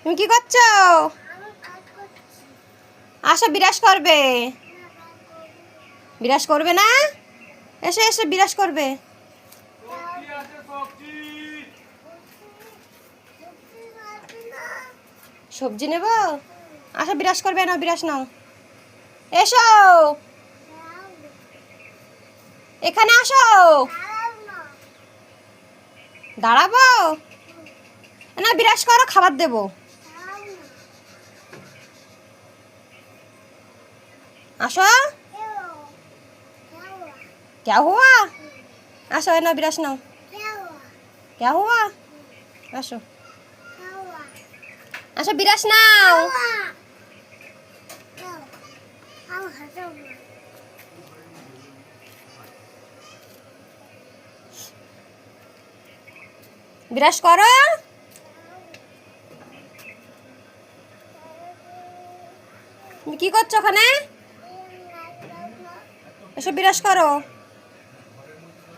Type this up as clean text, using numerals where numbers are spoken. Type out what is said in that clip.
তুমি কি করছো? আসো, বিরাজ করবে। বিরাজ করবে না? এসে এসে বিরাজ করবে। সবজি নেব? আসো, বিরাজ করবে। নাও, বিরাজ নাও। এসো, এখানে আসো। দাঁড়াবো না? বিরাজ করো, খাবার দেবো। আসো। क्या हुआ? আসো, নাও, বিরাজ নাও। क्या हुआ? আসো, আসো, বিরাজ নাও। বিরাজ করো। তুমি কি করছো ওখানে? এসো, বিরাজ করো।